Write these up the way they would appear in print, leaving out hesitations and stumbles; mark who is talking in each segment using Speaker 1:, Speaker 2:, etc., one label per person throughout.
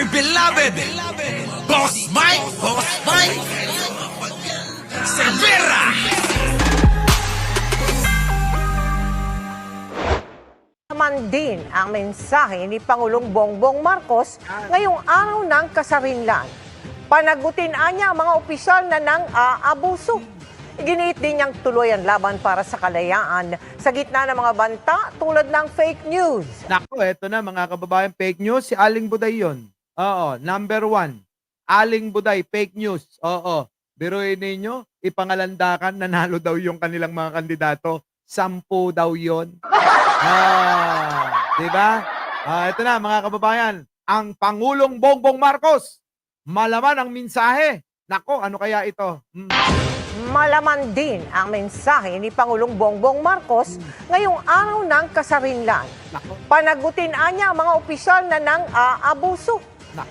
Speaker 1: beloved Boss Mike Cervera.
Speaker 2: Naman din ang mensahe ni Pangulong Bongbong Marcos ngayong araw ng kasarinlan. Panagutin niya ang mga opisyal na nang-aabuso. Iginiit din niyang tuloy ang laban para sa kalayaan sa gitna ng mga banta tulad ng fake news.
Speaker 3: Nako, eto na mga kababayan, fake news, si Aling Buday yun. Oo, number 1. Aling Buday, fake news. Oo, biruin ninyo, ipangalandakan, nanalo daw yung kanilang mga kandidato. 10 daw yun. Di ba? Ito na mga kababayan, ang Pangulong Bongbong Marcos, malaman ang mensahe. Nako, ano kaya ito?
Speaker 2: Malaman din ang mensahe ni Pangulong Bongbong Marcos ngayong araw ng kasarinlan. Panagutin niya ang mga opisyal na nang-aabuso.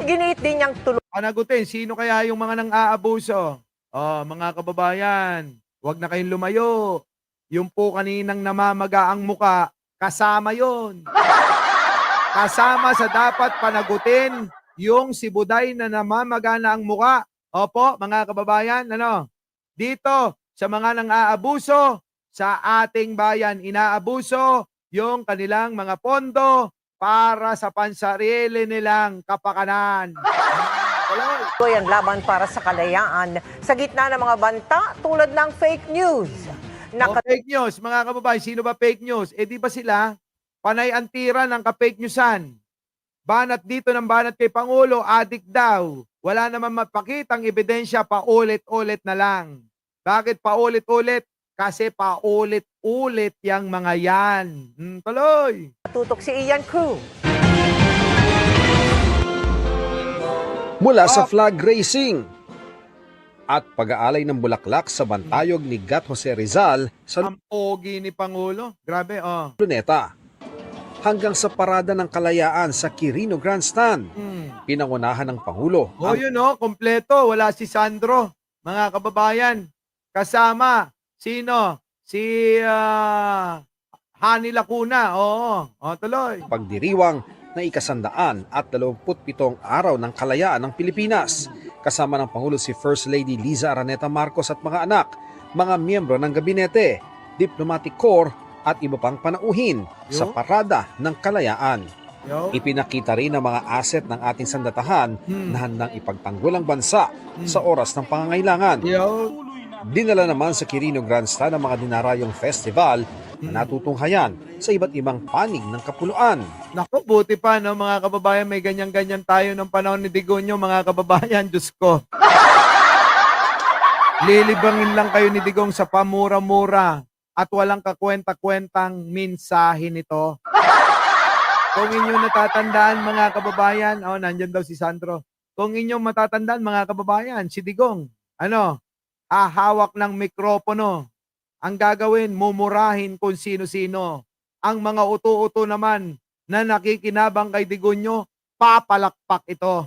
Speaker 2: Iginiit din niyang tuloy.
Speaker 3: Panagutin, sino kaya yung mga nang-aabuso? Mga kababayan, huwag na kayong lumayo. Yung po kaninang namamaga ang muka, kasama yon. Kasama sa dapat panagutin yung si Buday na namamaga na ang muka. Opo, mga kababayan, dito sa mga nang-aabuso sa ating bayan, inaabuso yung kanilang mga pondo para sa pansarili nilang kapakanan.
Speaker 2: Tuloy ang laban para sa kalayaan sa gitna ng mga banta tulad ng fake news.
Speaker 3: Fake news, mga kababayan, sino ba fake news? Di ba sila panay ang tira ng ka-fake newsan? Banat dito ng banat kay Pangulo, adik daw. Wala naman mapakitang ebidensya, paulit-ulit na lang. Bakit paulit-ulit? Kasi paulit-ulit yang mga yan. Tuloy!
Speaker 2: Tutok si Ian Cruz.
Speaker 4: Mula sa flag racing at pag-aalay ng bulaklak sa bantayog ni Gat Jose Rizal sa
Speaker 3: Ang pogi ni Pangulo. Grabe,
Speaker 4: Luneta. Hanggang sa parada ng kalayaan sa Quirino Grandstand, pinangunahan ng Pangulo.
Speaker 3: Yun kompleto. Wala si Sandro. Mga kababayan, kasama, sino? Si Hani Lacuna. Tuloy.
Speaker 4: Pagdiriwang na ikasandaan at 27 araw ng kalayaan ng Pilipinas. Kasama ng Pangulo si First Lady Liza Araneta Marcos at mga anak, mga miyembro ng gabinete, diplomatic corps at iba pang panauhin sa parada ng kalayaan. Ipinakita rin ang mga asset ng ating sandatahan na handang ipagtanggol ang bansa sa oras ng pangangailangan. Dinala naman sa Quirino Grandstand ang mga dinarayong festival na natutunghayan sa iba't ibang panig ng kapuluan.
Speaker 3: Naku, buti pa, mga kababayan, may ganyan-ganyan tayo ng panahon ni Digonyo, mga kababayan, Diyos ko. Lilibangin lang kayo ni Digong sa pamura-mura at walang kakwenta-kwentang mensahe nito. Kung inyong natatandaan, mga kababayan, nandyan daw si Sandro. Kung inyong matatandaan, mga kababayan, si Digong, hawak ng mikropono. Ang gagawin, mumurahin kung sino-sino. Ang mga uto-uto naman na nakikinabang kay Digonyo, papalakpak ito.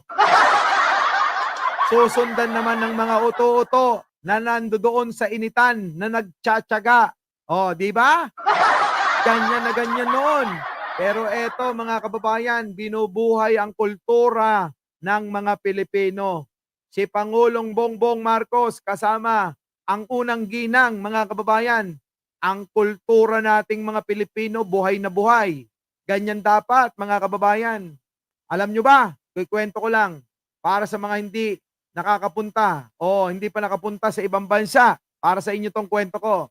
Speaker 3: Susundan naman ng mga uto-uto na nandoon sa initan na nagtsatsaga. Di ba? Ganyan na ganyan noon. Pero eto, mga kababayan, binubuhay ang kultura ng mga Pilipino. Si Pangulong Bongbong Marcos kasama ang unang ginang, mga kababayan. Ang kultura nating mga Pilipino, buhay na buhay. Ganyan dapat, mga kababayan. Alam nyo ba, kukwento ko lang, para sa mga hindi nakakapunta o hindi pa nakapunta sa ibang bansa, para sa inyo tong kwento ko.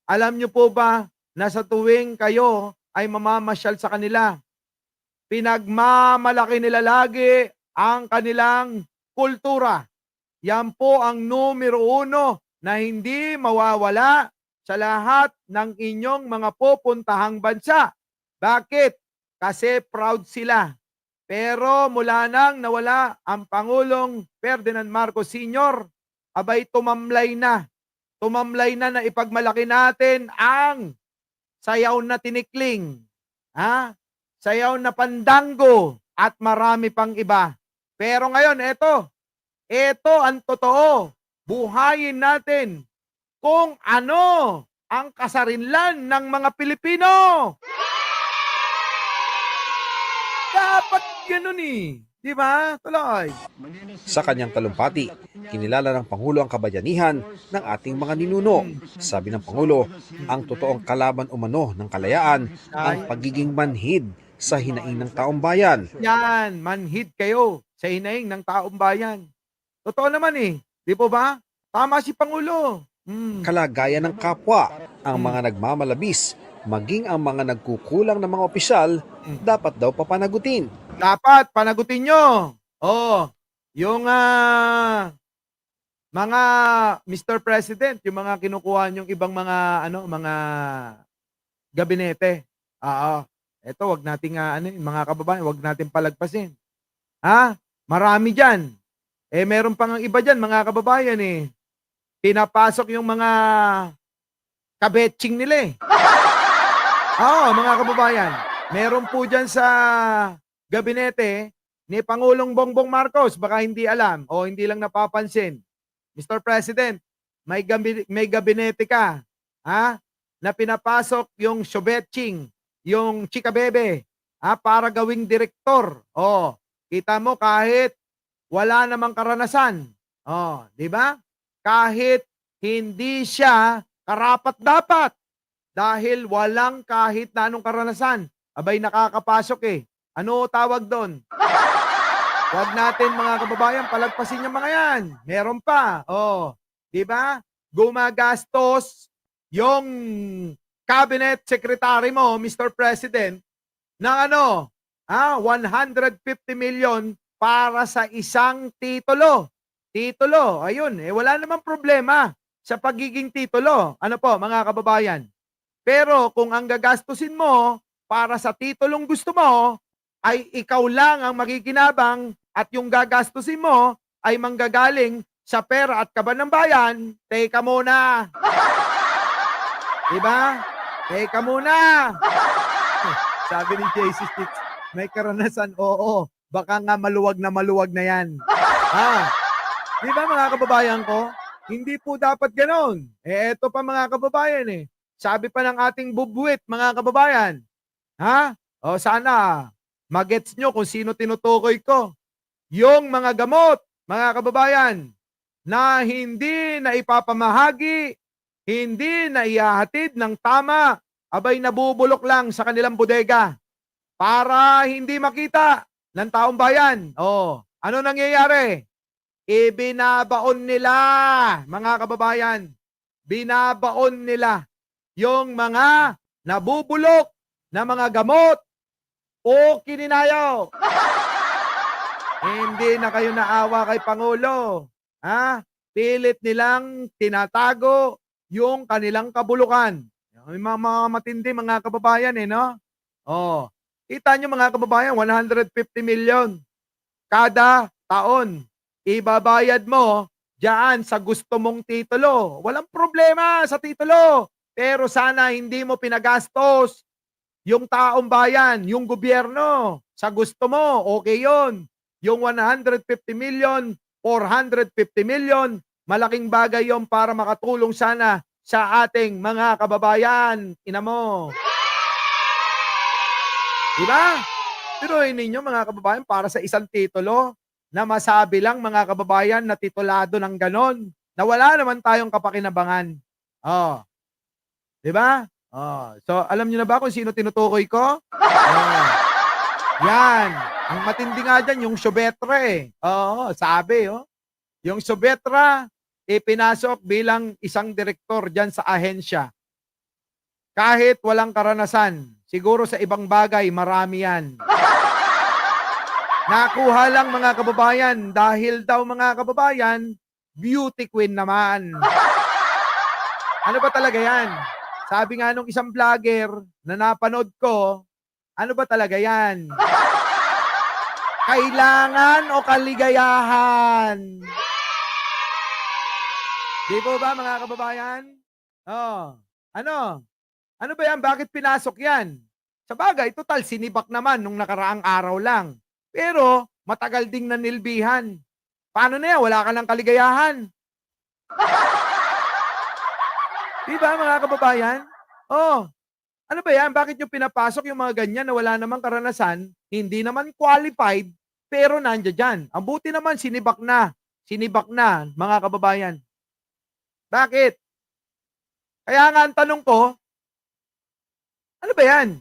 Speaker 3: Alam nyo po ba na sa tuwing kayo ay mamamasyal sa kanila, pinagmamalaki nila lagi ang kanilang kultura. Yan po ang numero 1 na hindi mawawala sa lahat ng inyong mga pupuntahang bansa. Bakit? Kasi proud sila. Pero mula nang nawala ang Pangulong Ferdinand Marcos Sr., abay tumamlay na. Tumamlay na ipagmalaki natin ang sayaw na tinikling, sayaw na pandango, at marami pang iba. Pero ngayon, ito ang totoo. Buhayin natin kung ano ang kasarinlan ng mga Pilipino. Dapat ganun Di ba? Tuloy.
Speaker 4: Sa kanyang talumpati, kinilala ng Pangulo ang kabayanihan ng ating mga ninuno. Sabi ng Pangulo, ang totoong kalaban umano ng kalayaan ang pagiging manhid sa hinaing ng taong bayan.
Speaker 3: Yan, manhid kayo sa hinaing ng taong bayan. Totoo naman eh. Di po ba? Tama si Pangulo.
Speaker 4: Kalagayan ng kapwa, ang mga nagmamalabis, maging ang mga nagkukulang ng mga opisyal, dapat daw papanagutin.
Speaker 3: Dapat panagutin nyo. Oh, yung mga Mr. President, yung mga kinukuha yung ibang mga gabinete. Eto, wag nating mga kababayan, wag natin palagpasin. Marami diyan. Meron pang iba diyan, mga kababayan pinapasok yung mga kabetching nila mga kababayan. Meron po diyan sa gabinete ni Pangulong Bongbong Marcos, baka hindi alam o hindi lang napapansin. Mr. President, may gabinete ka, na pinapasok yung shobetching, yung chika bebe, para gawing direktor. Kita mo kahit wala namang karanasan. Di ba? Kahit hindi siya karapat-dapat dahil walang kahit na anong karanasan. Abay nakakapasok Ano tawag doon? Huwag natin mga kababayan palagpasin yung mga yan. Meron pa. Di ba? Gumagastos yung cabinet secretary mo, Mr. President, ng 150 million para sa isang titulo. Titulo, ayun, wala namang problema sa pagiging titulo. Ano po, mga kababayan? Pero kung ang gagastusin mo para sa titulong gusto mo, ay ikaw lang ang makikinabang at yung gagastusin mo ay manggagaling sa pera at kaban ng bayan, teka muna. Diba? Teka muna. Sabi ni JC Stitch, may karanasan, oo. Baka nga maluwag na yan. Diba mga kababayan ko? Hindi po dapat ganon. Eto pa mga kababayan Sabi pa ng ating bubwit, mga kababayan. Sana magets nyo kung sino tinutukoy ko. Yung mga gamot, mga kababayan, na hindi na ipapamahagi, hindi na ihahatid ng tama, abay nabubulok lang sa kanilang bodega para hindi makita ng taong bayan. Ano nangyayari? Ibinabaon nila, mga kababayan. Binabaon nila yung mga nabubulok na mga gamot o kininayaw. Hindi na kayo naawa kay Pangulo. Pilit nilang tinatago yung kanilang kabulukan. Yung mga matindi mga kababayan no? Kita nyo mga kababayan, 150 million kada taon. Ibabayad mo diyan sa gusto mong titulo. Walang problema sa titulo. Pero sana hindi mo pinagastos yung taong bayan, yung gobyerno. Sa gusto mo, okay yon. Yung 150 million, 450 million, malaking bagay yon para makatulong sana sa ating mga kababayan. Ina mo. Diba? Pero ninyo mga kababayan, para sa isang titulo na masabi lang mga kababayan na titulado ng ganon, na wala naman tayong kapakinabangan. Diba? So, alam niyo na ba kung sino tinutukoy ko? Yan. Ang matindi nga dyan, yung Sobetra sabi Yung Sobetra, pinasok bilang isang direktor dyan sa ahensya. Kahit walang karanasan, siguro sa ibang bagay, marami yan. Nakuha lang mga kababayan dahil daw mga kababayan, beauty queen naman. Ano ba talaga yan? Sabi nga nung isang vlogger na napanood ko, ano ba talaga yan? Kailangan o kaligayahan? Di po ba mga kababayan? Ano? Ano ba yan? Bakit pinasok yan? Sa bagay, total, sinibak naman nung nakaraang araw lang. Pero, matagal ding nanilbihan. Paano na yan? Wala ka ng kaligayahan. Diba mga kababayan? Ano ba yan? Bakit nyo pinapasok yung mga ganyan na wala namang karanasan, hindi naman qualified, pero nandiyan dyan. Ang buti naman, sinibak na, mga kababayan. Bakit? Kaya nga ang tanong ko, ano ba yan?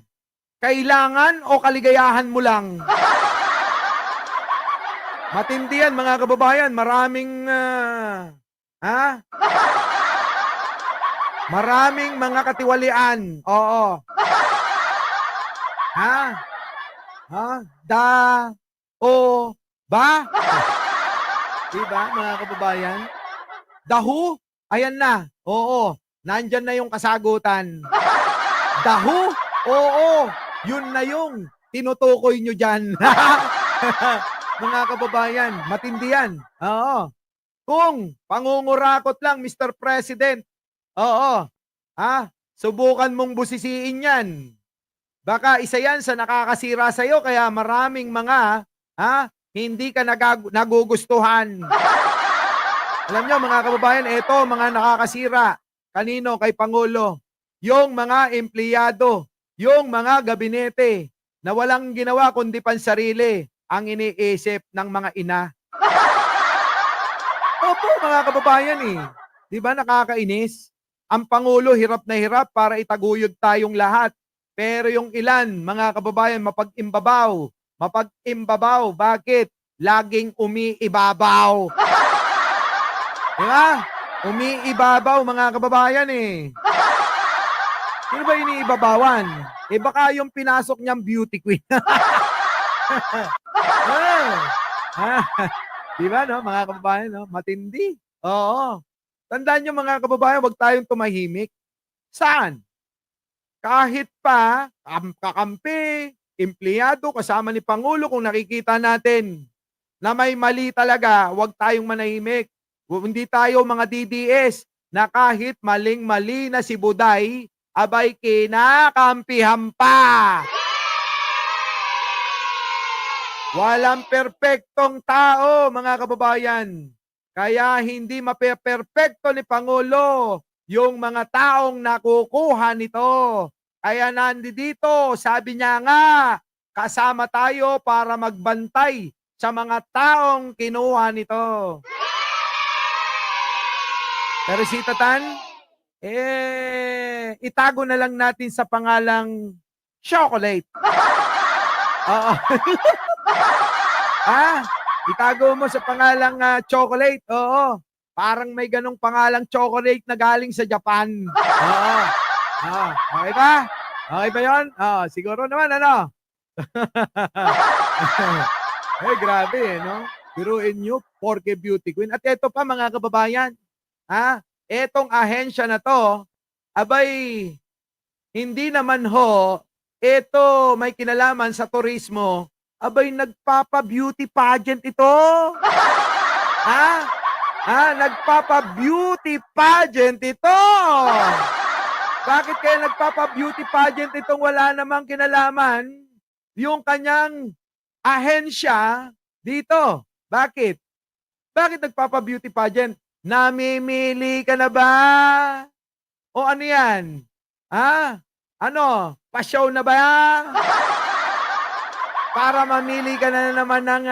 Speaker 3: Kailangan o kaligayahan mo lang? Matindi yan, mga kababayan. Maraming, maraming mga katiwalian. Oo. O, ba? Diba, mga kababayan? Dahu? Ayan na. Oo. Nandyan na yung kasagutan. Dahu? Oo. Yun na yung tinutukoy nyo dyan. Mga kababayan, matindi yan. Oo. Kung pangungurakot lang, Mr. President, oo. Subukan mong busisiin yan. Baka isa yan sa nakakasira sa'yo, kaya maraming mga, hindi ka nagugustuhan. Alam nyo, mga kababayan, ito, mga nakakasira. Kanino? Kay Pangulo. Yung mga empleyado, yung mga gabinete, na walang ginawa kundi pansarili ang iniisip ng mga ina. Opo, mga kababayan Di ba nakakainis? Ang Pangulo hirap na hirap para itaguyod tayong lahat. Pero yung ilan, mga kababayan, mapag-imbabaw. Mapag-imbabaw. Bakit? Laging umiibabaw. Di ba? Umiibabaw, mga kababayan Sino ba iniibabawan? Baka yung pinasok niyang beauty queen. Diba, no? Mga kababayan, no? Matindi. Oo. Tandaan niyo, mga kababayan, huwag tayong tumahimik. Saan? Kahit pa, kakampi, empleyado, kasama ni Pangulo, kung nakikita natin na may mali talaga, huwag tayong manahimik. Hindi tayo mga DDS na kahit maling-mali na si Buday, abay kinakampihan pa. Walang perpektong tao, mga kababayan. Kaya hindi mapeperpekto ni Pangulo yung mga taong nakukuha nito. Kaya nandito, sabi niya nga, kasama tayo para magbantay sa mga taong kinuha nito. Pero si Tatan, itago na lang natin sa pangalang chocolate. Oo. Itago mo sa pangalang chocolate. Oo. Parang may ganong pangalang chocolate na galing sa Japan. Oo. Okay ba? Okay ba yun? Siguro naman, ano? Grabe, no? Biruin nyo, Porke Beauty Queen. At ito pa, mga kababayan, etong ahensya na to, abay, hindi naman ito may kinalaman sa turismo, abay, nagpapa-beauty pageant ito. Nagpapa-beauty pageant ito. Bakit kaya nagpapa-beauty pageant itong wala namang kinalaman yung kanyang ahensya dito? Bakit? Bakit nagpapa-beauty pageant? Namimili ka na ba? O ano yan? Ano? Pa-show na ba? Para mamili ka na naman ng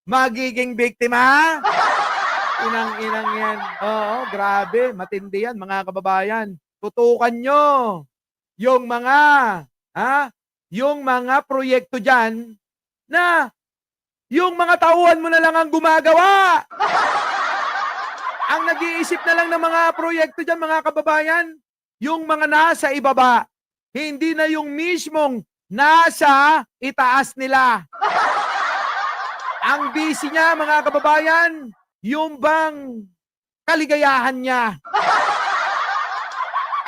Speaker 3: magiging biktima? Inang yan. Oo, grabe. Matindi yan, mga kababayan. Tutukan nyo yung mga proyekto dyan na yung mga tauhan mo na lang ang gumagawa. Ang nag-iisip na lang ng mga proyekto dyan, mga kababayan, yung mga nasa ibaba, hindi na yung mismong nasa itaas nila. Ang busy niya, mga kababayan, yung bang kaligayahan niya.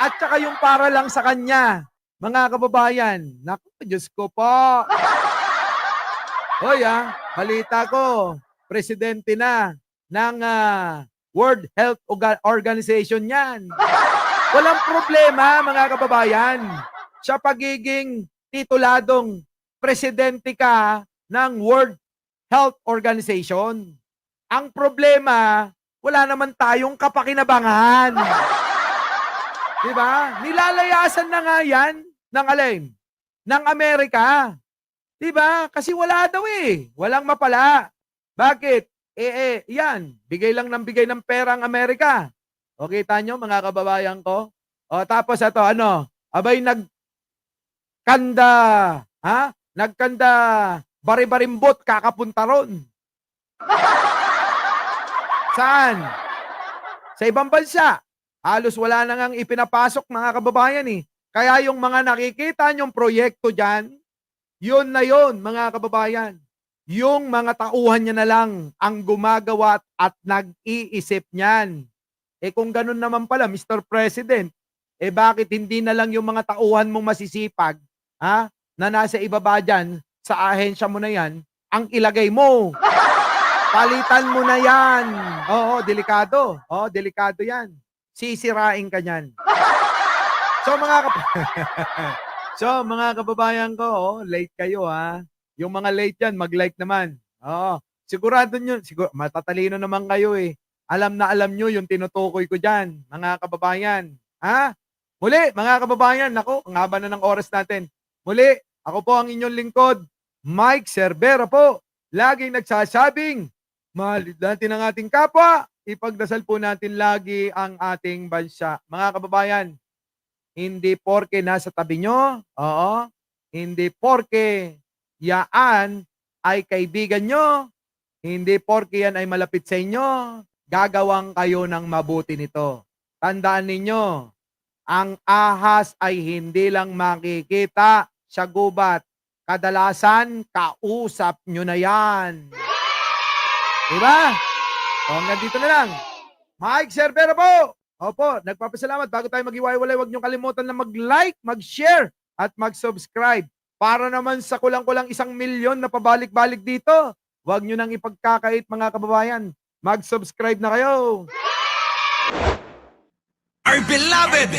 Speaker 3: At saka yung para lang sa kanya, mga kababayan. Naku, Diyos ko po. Hoy balita ko, presidente na ng World Health Organization yan. Walang problema, mga kababayan, sa pagiging tituladong presidente ka ng World Health Organization. Ang problema, wala naman tayong kapakinabangan. Diba? Nilalayasan na nga yan ng alin? Ng Amerika. Diba? Kasi wala daw eh. Walang mapala. Bakit? Yan. Bigay lang ng bigay ng pera ang Amerika. O kita nyo mga kababayan ko? O tapos ito, ano? Abay nagkanda, ha? Nagkanda, bari-barimbot, kakapunta ron. Saan? Sa ibang bansa. Halos wala na ngang ipinapasok mga kababayan eh. Kaya yung mga nakikita nyong proyekto dyan, yun na yun mga kababayan. Yung mga tauhan niya na lang ang gumagawa at nag-iisip niyan. Eh kung ganun naman pala, Mr. President, eh bakit hindi na lang yung mga tauhan mong masisipag, ha, na nasa ibaba dyan, sa ahensya mo na yan, ang ilagay mo? Palitan mo na yan. Oo, delikado. Oo, delikado yan. Sisirain ka niyan. So mga kababayan ko, late kayo ha. Yung mga late yan, mag-like naman. Oo. Sigurado nyo, matatalino naman kayo eh. Alam na alam nyo yung tinutukoy ko dyan, mga kababayan. Ha? Muli, mga kababayan, nako, ang haba na ng oras natin. Muli, ako po ang inyong lingkod, Mike Cervera po. Laging nagsasabing, mahalin natin ang ating kapwa, ipagdasal po natin lagi ang ating bansa. Mga kababayan, hindi porke nasa tabi nyo, hindi porke yaan ay kaibigan nyo, hindi porke yan ay malapit sa inyo, gagawang kayo ng mabuti nito. Tandaan ninyo, ang ahas ay hindi lang makikita sa gubat. Kadalasan, kausap nyo na yan. Diba? O, hanggang dito na lang. Mike Cervera po! Opo, nagpapasalamat. Bago tayo mag-iwalay, huwag niyong kalimutan na mag-like, mag-share, at mag-subscribe. Para naman sa kulang-kulang 1 milyon na pabalik-balik dito. Huwag niyo nang ipagkakait mga kababayan. Mag-subscribe na kayo.
Speaker 1: Our beloved